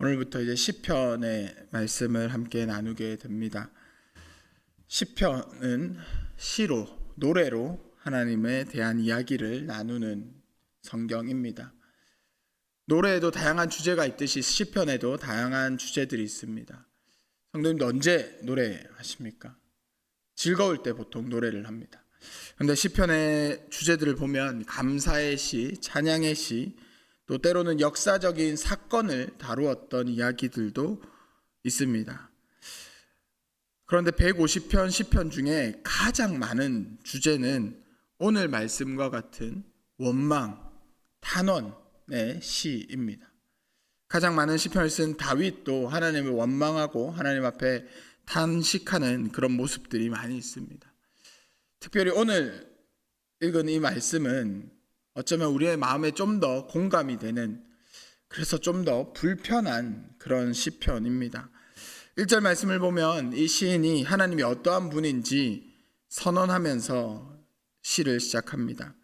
오늘부터 이제 시편의 말씀을 함께 나누게 됩니다. 시편은 시로, 노래로 하나님에 대한 이야기를 나누는 성경입니다. 노래에도 다양한 주제가 있듯이 시편에도 다양한 주제들이 있습니다. 성도님도 언제 노래하십니까? 즐거울 때 보통 노래를 합니다. 그런데 시편의 주제들을 보면 감사의 시, 찬양의 시, 또 때로는 역사적인 사건을 다루었던 이야기들도 있습니다. 그런데 150편 시편 중에 가장 많은 주제는 오늘 말씀과 같은 원망, 탄원의 시입니다. 가장 많은 시편을 쓴 다윗도 하나님을 원망하고 하나님 앞에 탄식하는 그런 모습들이 많이 있습니다. 특별히 오늘 읽은 이 말씀은 어쩌면 우리의 마음에 좀 더 공감이 되는, 그래서 좀 더 불편한 그런 시편입니다. 1절 말씀을 보면 이 시인이 하나님이 어떠한 분인지 선언하면서 시를 시작합니다.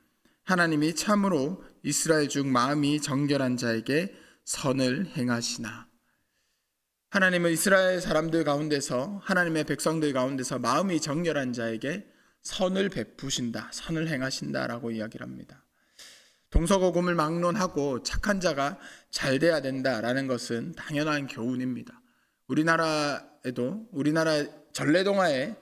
하나님이 참으로 이스라엘 중 마음이 정결한 자에게 선을 행하시나. 하나님은 이스라엘 사람들 가운데서, 하나님의 백성들 가운데서 마음이 정결한 자에게 선을 베푸신다, 선을 행하신다라고 이야기를 합니다. 동서고금을 막론하고 착한 자가 잘 돼야 된다라는 것은 당연한 교훈입니다. 우리나라에도, 우리나라 전래동화의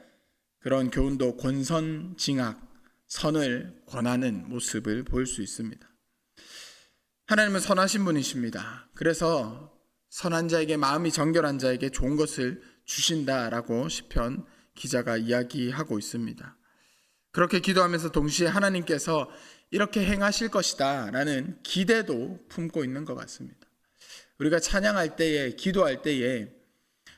그런 교훈도 권선징악, 선을 권하는 모습을 볼 수 있습니다. 하나님은 선하신 분이십니다. 그래서 선한 자에게, 마음이 정결한 자에게 좋은 것을 주신다라고 시편 기자가 이야기하고 있습니다. 그렇게 기도하면서 동시에 하나님께서 이렇게 행하실 것이다 라는 기대도 품고 있는 것 같습니다. 우리가 찬양할 때에, 기도할 때에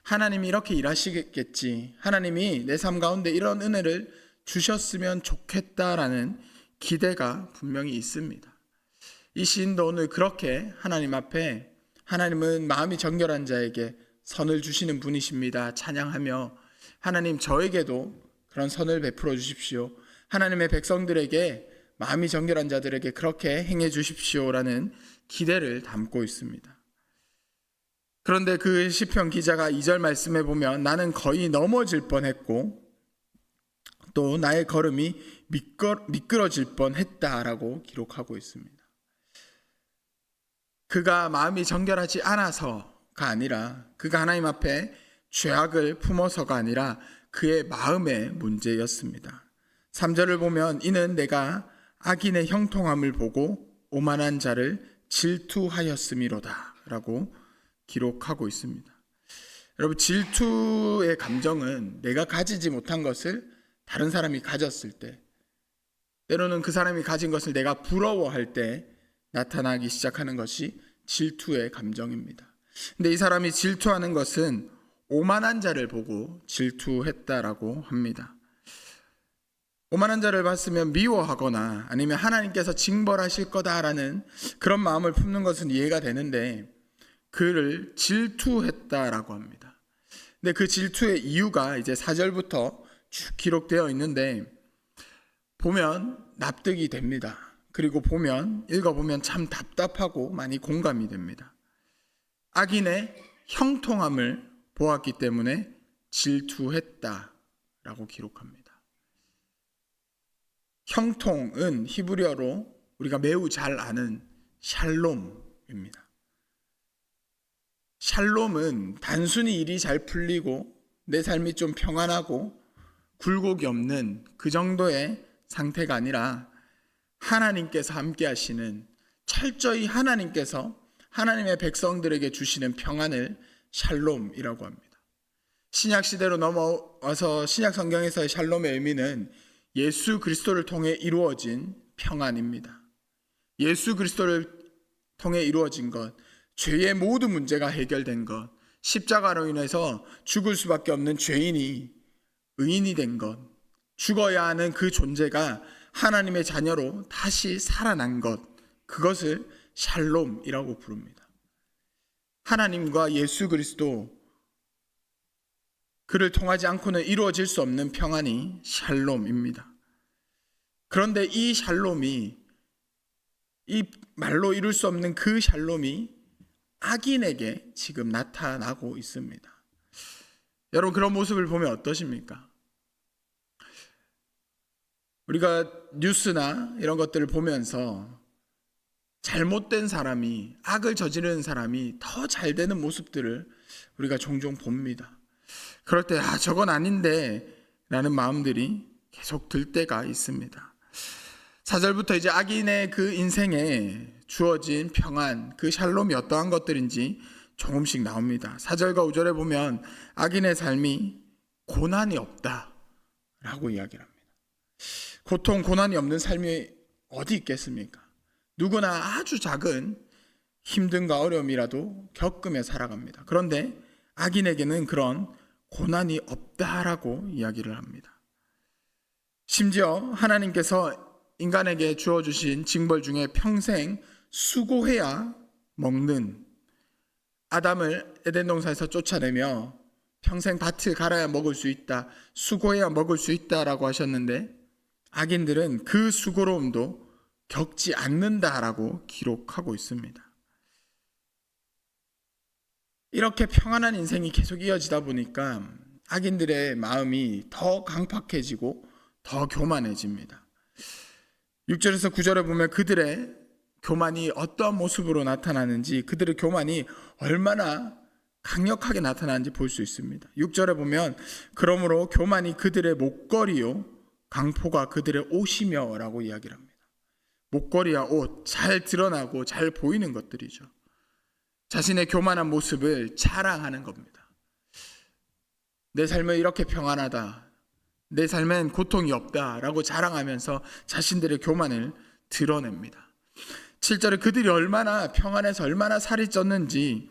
하나님이 이렇게 일하시겠지, 하나님이 내 삶 가운데 이런 은혜를 주셨으면 좋겠다라는 기대가 분명히 있습니다. 이 시인도 오늘 그렇게 하나님 앞에, 하나님은 마음이 정결한 자에게 선을 주시는 분이십니다 찬양하며, 하나님 저에게도 그런 선을 베풀어 주십시오, 하나님의 백성들에게, 마음이 정결한 자들에게 그렇게 행해 주십시오라는 기대를 담고 있습니다. 그런데 그 시편 기자가 2절 말씀에 보면 나는 거의 넘어질 뻔했고 또 나의 걸음이 미끄러질 뻔했다라고 기록하고 있습니다. 그가 마음이 정결하지 않아서가 아니라, 그가 하나님 앞에 죄악을 품어서가 아니라 그의 마음의 문제였습니다. 3절을 보면 이는 내가 악인의 형통함을 보고 오만한 자를 질투하였음이로다 라고 기록하고 있습니다. 여러분, 질투의 감정은 내가 가지지 못한 것을 다른 사람이 가졌을 때, 때로는 그 사람이 가진 것을 내가 부러워할 때 나타나기 시작하는 것이 질투의 감정입니다. 근데 이 사람이 질투하는 것은 오만한 자를 보고 질투했다라고 합니다. 오만한 자를 봤으면 미워하거나 아니면 하나님께서 징벌하실 거다라는 그런 마음을 품는 것은 이해가 되는데, 그를 질투했다라고 합니다. 근데 그 질투의 이유가 이제 4절부터 쭉 기록되어 있는데 보면 납득이 됩니다. 그리고 읽어보면 참 답답하고 많이 공감이 됩니다. 악인의 형통함을 보았기 때문에 질투했다라고 기록합니다. 형통은 히브리어로 우리가 매우 잘 아는 샬롬입니다. 샬롬은 단순히 일이 잘 풀리고 내 삶이 좀 평안하고 굴곡이 없는 그 정도의 상태가 아니라 하나님께서 함께 하시는, 철저히 하나님께서 하나님의 백성들에게 주시는 평안을 샬롬이라고 합니다. 신약 시대로 넘어와서 신약 성경에서의 샬롬의 의미는 예수 그리스도를 통해 이루어진 평안입니다. 예수 그리스도를 통해 이루어진 것, 죄의 모든 문제가 해결된 것, 십자가로 인해서 죽을 수밖에 없는 죄인이 의인이 된 것, 죽어야 하는 그 존재가 하나님의 자녀로 다시 살아난 것, 그것을 샬롬이라고 부릅니다. 하나님과 예수 그리스도, 그를 통하지 않고는 이루어질 수 없는 평안이 샬롬입니다. 그런데 이 샬롬이, 이 말로 이룰 수 없는 그 샬롬이 악인에게 지금 나타나고 있습니다. 여러분, 그런 모습을 보면 어떠십니까? 우리가 뉴스나 이런 것들을 보면서 잘못된 사람이, 악을 저지르는 사람이 더 잘 되는 모습들을 우리가 종종 봅니다. 그럴 때 저건 아닌데 라는 마음들이 계속 들 때가 있습니다. 4절부터 이제 악인의 그 인생에 주어진 평안, 그 샬롬이 어떠한 것들인지 조금씩 나옵니다. 4절과 5절에 보면 악인의 삶이 고난이 없다라고 이야기를 합니다. 고통, 고난이 없는 삶이 어디 있겠습니까? 누구나 아주 작은 힘든가 어려움이라도 겪으며 살아갑니다. 그런데 악인에게는 그런 고난이 없다라고 이야기를 합니다. 심지어 하나님께서 인간에게 주어주신 징벌 중에 평생 수고해야 먹는, 아담을 에덴 동산에서 쫓아내며 평생 밭을 갈아야 먹을 수 있다, 수고해야 먹을 수 있다라고 하셨는데 악인들은 그 수고로움도 겪지 않는다라고 기록하고 있습니다. 이렇게 평안한 인생이 계속 이어지다 보니까 악인들의 마음이 더 강팍해지고 더 교만해집니다. 6절에서 9절에 보면 그들의 교만이 어떠한 모습으로 나타나는지, 그들의 교만이 얼마나 강력하게 나타나는지 볼 수 있습니다. 6절에 보면 그러므로 교만이 그들의 목걸이요 강포가 그들의 옷이며 라고 이야기를 합니다. 목걸이와 옷, 잘 드러나고 잘 보이는 것들이죠. 자신의 교만한 모습을 자랑하는 겁니다. 내 삶은 이렇게 평안하다, 내 삶엔 고통이 없다 라고 자랑하면서 자신들의 교만을 드러냅니다. 7절에 그들이 얼마나 평안해서 얼마나 살이 쪘는지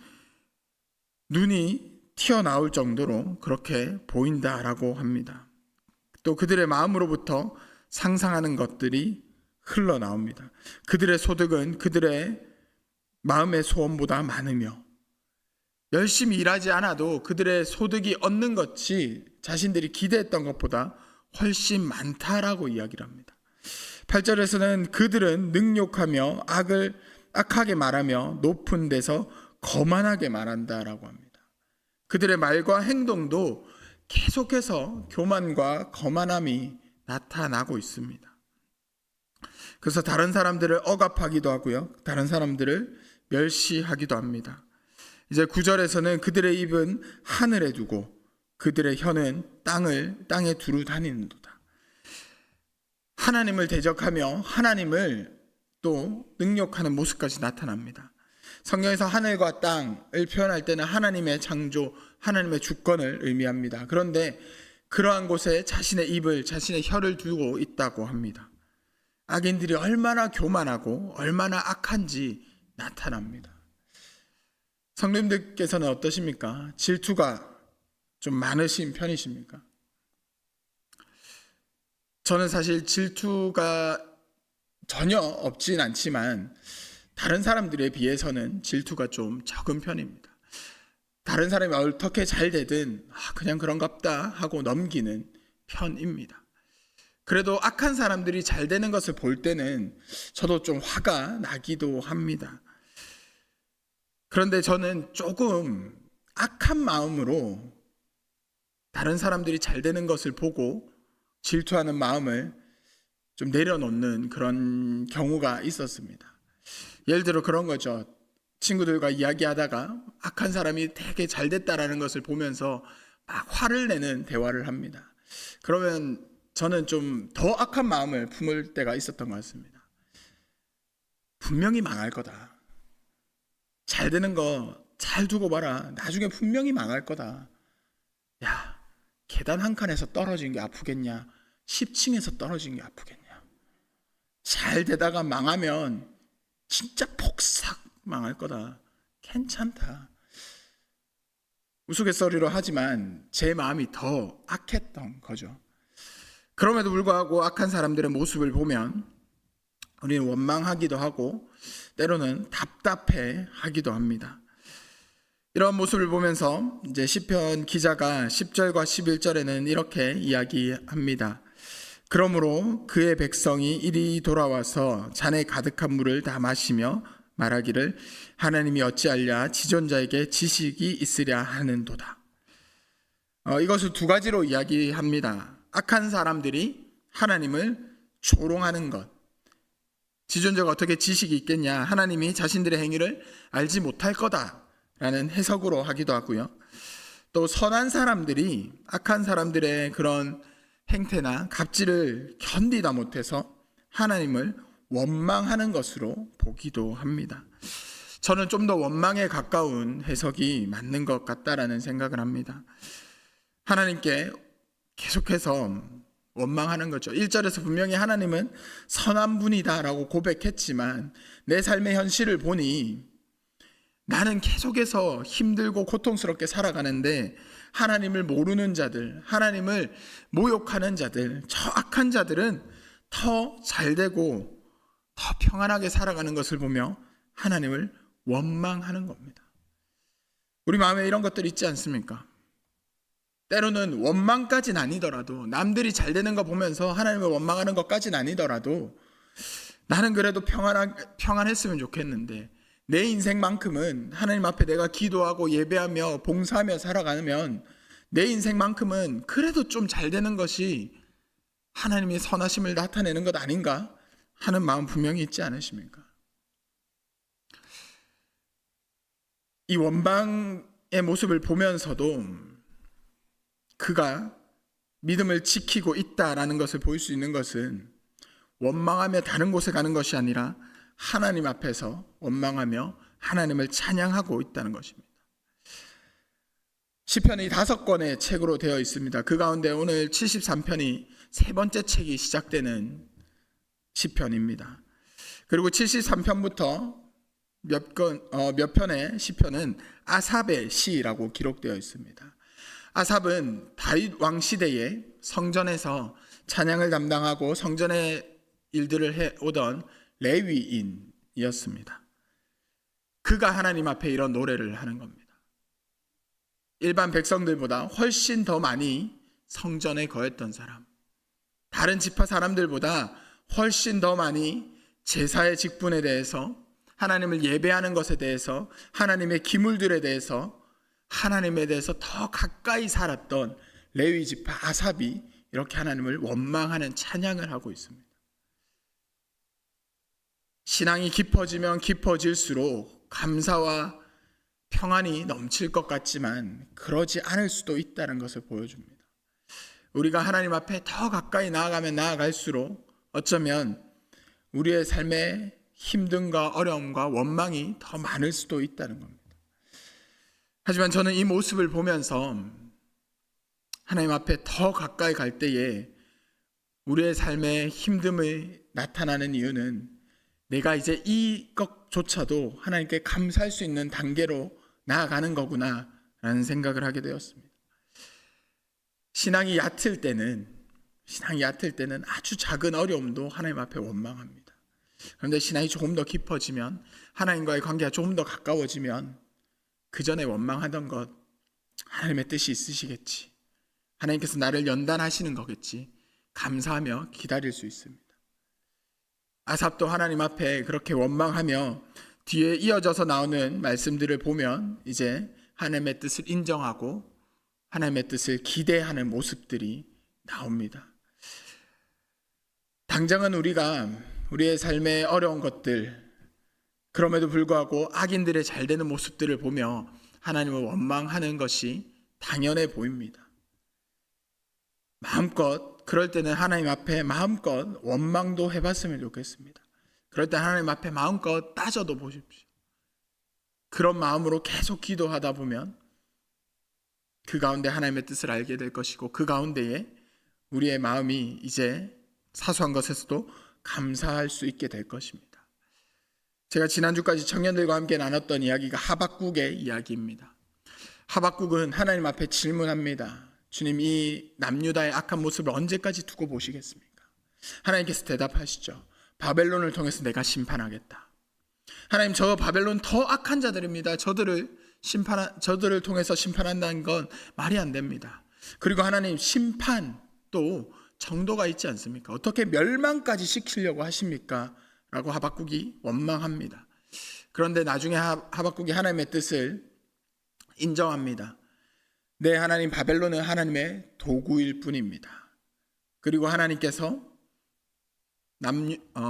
눈이 튀어나올 정도로 그렇게 보인다라고 합니다. 또 그들의 마음으로부터 상상하는 것들이 흘러나옵니다. 그들의 소득은 그들의 마음의 소원보다 많으며, 열심히 일하지 않아도 그들의 소득이 얻는 것이 자신들이 기대했던 것보다 훨씬 많다라고 이야기를 합니다. 8절에서는 그들은 능욕하며 악하게 말하며 높은 데서 거만하게 말한다라고 합니다. 그들의 말과 행동도 계속해서 교만과 거만함이 나타나고 있습니다. 그래서 다른 사람들을 억압하기도 하고요, 다른 사람들을 멸시하기도 합니다. 이제 9절에서는 그들의 입은 하늘에 두고 그들의 혀는 땅에 두루 다니는도다. 하나님을 대적하며 하나님을 또 능욕하는 모습까지 나타납니다. 성경에서 하늘과 땅을 표현할 때는 하나님의 창조, 하나님의 주권을 의미합니다. 그런데 그러한 곳에 자신의 입을, 자신의 혀를 두고 있다고 합니다. 악인들이 얼마나 교만하고 얼마나 악한지 나타납니다. 성도님들께서는 어떠십니까? 질투가 좀 많으신 편이십니까? 저는 사실 질투가 전혀 없진 않지만 다른 사람들에 비해서는 질투가 좀 적은 편입니다. 다른 사람이 어떻게 잘 되든 그냥 그런갑다 하고 넘기는 편입니다. 그래도 악한 사람들이 잘 되는 것을 볼 때는 저도 좀 화가 나기도 합니다. 그런데 저는 조금 악한 마음으로 다른 사람들이 잘 되는 것을 보고 질투하는 마음을 좀 내려놓는 그런 경우가 있었습니다. 예를 들어 그런 거죠. 친구들과 이야기하다가 악한 사람이 되게 잘 됐다라는 것을 보면서 막 화를 내는 대화를 합니다. 그러면 저는 좀 더 악한 마음을 품을 때가 있었던 것 같습니다. 분명히 망할 거다. 잘 되는 거 잘 두고 봐라. 나중에 분명히 망할 거다. 야, 계단 한 칸에서 떨어진 게 아프겠냐? 10층에서 떨어진 게 아프겠냐? 잘 되다가 망하면 진짜 폭삭 망할 거다. 괜찮다. 우스갯소리로 하지만 제 마음이 더 악했던 거죠. 그럼에도 불구하고 악한 사람들의 모습을 보면 우리는 원망하기도 하고 때로는 답답해 하기도 합니다. 이런 모습을 보면서 이제 시편 기자가 10절과 11절에는 이렇게 이야기합니다. 그러므로 그의 백성이 이리 돌아와서 잔에 가득한 물을 다 마시며 말하기를 하나님이 어찌하랴 지존자에게 지식이 있으랴 하는도다. 이것을 두 가지로 이야기합니다. 악한 사람들이 하나님을 조롱하는 것. 지존자가 어떻게 지식이 있겠냐? 하나님이 자신들의 행위를 알지 못할 거다라는 해석으로 하기도 하고요. 또 선한 사람들이 악한 사람들의 그런 행태나 갑질을 견디다 못해서 하나님을 원망하는 것으로 보기도 합니다. 저는 좀 더 원망에 가까운 해석이 맞는 것 같다라는 생각을 합니다. 하나님께 계속해서 원망하는 거죠. 1절에서 분명히 하나님은 선한 분이다라고 고백했지만 내 삶의 현실을 보니 나는 계속해서 힘들고 고통스럽게 살아가는데 하나님을 모르는 자들, 하나님을 모욕하는 자들, 저 악한 자들은 더 잘되고 더 평안하게 살아가는 것을 보며 하나님을 원망하는 겁니다. 우리 마음에 이런 것들 있지 않습니까? 때로는 원망까지는 아니더라도, 남들이 잘 되는 거 보면서 하나님을 원망하는 것까지는 아니더라도 나는 그래도 평안했으면 좋겠는데 내 인생만큼은 하나님 앞에 내가 기도하고 예배하며 봉사하며 살아가면 내 인생만큼은 그래도 좀 잘 되는 것이 하나님의 선하심을 나타내는 것 아닌가 하는 마음 분명히 있지 않으십니까? 이 원망의 모습을 보면서도 그가 믿음을 지키고 있다라는 것을 볼 수 있는 것은 원망하며 다른 곳에 가는 것이 아니라 하나님 앞에서 원망하며 하나님을 찬양하고 있다는 것입니다. 시편이 5권의 책으로 되어 있습니다. 그 가운데 오늘 73편이 세 번째 책이 시작되는 시편입니다. 그리고 73편부터 몇 편의 시편은 아삽의 시라고 기록되어 있습니다. 아삽은 다윗 왕 시대에 성전에서 찬양을 담당하고 성전의 일들을 해오던 레위인이었습니다. 그가 하나님 앞에 이런 노래를 하는 겁니다. 일반 백성들보다 훨씬 더 많이 성전에 거했던 사람, 다른 지파 사람들보다 훨씬 더 많이 제사의 직분에 대해서, 하나님을 예배하는 것에 대해서, 하나님의 기물들에 대해서, 하나님에 대해서 더 가까이 살았던 레위 지파 아삽이 이렇게 하나님을 원망하는 찬양을 하고 있습니다. 신앙이 깊어지면 깊어질수록 감사와 평안이 넘칠 것 같지만 그러지 않을 수도 있다는 것을 보여줍니다. 우리가 하나님 앞에 더 가까이 나아가면 나아갈수록 어쩌면 우리의 삶에 힘듦과 어려움과 원망이 더 많을 수도 있다는 겁니다. 하지만 저는 이 모습을 보면서 하나님 앞에 더 가까이 갈 때에 우리의 삶에 힘듦이 나타나는 이유는 내가 이제 이것조차도 하나님께 감사할 수 있는 단계로 나아가는 거구나 라는 생각을 하게 되었습니다. 신앙이 얕을 때는 아주 작은 어려움도 하나님 앞에 원망합니다. 그런데 신앙이 조금 더 깊어지면, 하나님과의 관계가 조금 더 가까워지면 그 전에 원망하던 것, 하나님의 뜻이 있으시겠지, 하나님께서 나를 연단하시는 거겠지, 감사하며 기다릴 수 있습니다. 아삽도 하나님 앞에 그렇게 원망하며 뒤에 이어져서 나오는 말씀들을 보면 이제 하나님의 뜻을 인정하고 하나님의 뜻을 기대하는 모습들이 나옵니다. 당장은 우리가 우리의 삶의 어려운 것들, 그럼에도 불구하고 악인들의 잘 되는 모습들을 보며 하나님을 원망하는 것이 당연해 보입니다. 마음껏, 그럴 때는 하나님 앞에 마음껏 원망도 해봤으면 좋겠습니다. 그럴 때 하나님 앞에 마음껏 따져도 보십시오. 그런 마음으로 계속 기도하다 보면 그 가운데 하나님의 뜻을 알게 될 것이고, 그 가운데에 우리의 마음이 이제 사소한 것에서도 감사할 수 있게 될 것입니다. 제가 지난주까지 청년들과 함께 나눴던 이야기가 하박국의 이야기입니다. 하박국은 하나님 앞에 질문합니다. 주님, 이 남유다의 악한 모습을 언제까지 두고 보시겠습니까? 하나님께서 대답하시죠. 바벨론을 통해서 내가 심판하겠다. 하나님, 저 바벨론 더 악한 자들입니다. 저들을 통해서 심판한다는 건 말이 안 됩니다. 그리고 하나님, 심판도 정도가 있지 않습니까? 어떻게 멸망까지 시키려고 하십니까? 라고 하박국이 원망합니다. 그런데 나중에 하박국이 하나님의 뜻을 인정합니다. 네, 하나님, 바벨론은 하나님의 도구일 뿐입니다. 그리고 하나님께서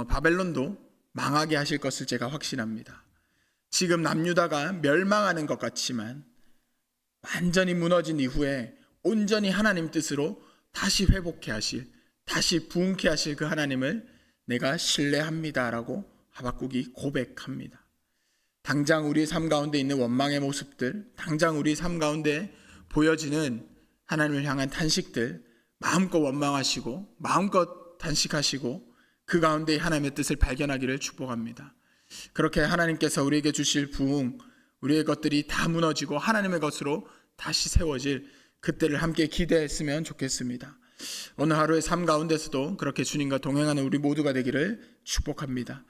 바벨론도 망하게 하실 것을 제가 확신합니다. 지금 남유다가 멸망하는 것 같지만 완전히 무너진 이후에 온전히 하나님 뜻으로 다시 회복해 하실, 다시 부흥케 하실 그 하나님을 내가 신뢰합니다라고 하박국이 고백합니다. 당장 우리 삶 가운데 있는 원망의 모습들, 당장 우리 삶 가운데 보여지는 하나님을 향한 탄식들 마음껏 원망하시고 마음껏 탄식하시고 그 가운데 하나님의 뜻을 발견하기를 축복합니다. 그렇게 하나님께서 우리에게 주실 부흥, 우리의 것들이 다 무너지고 하나님의 것으로 다시 세워질 그때를 함께 기대했으면 좋겠습니다. 오늘 하루의 삶 가운데서도 그렇게 주님과 동행하는 우리 모두가 되기를 축복합니다.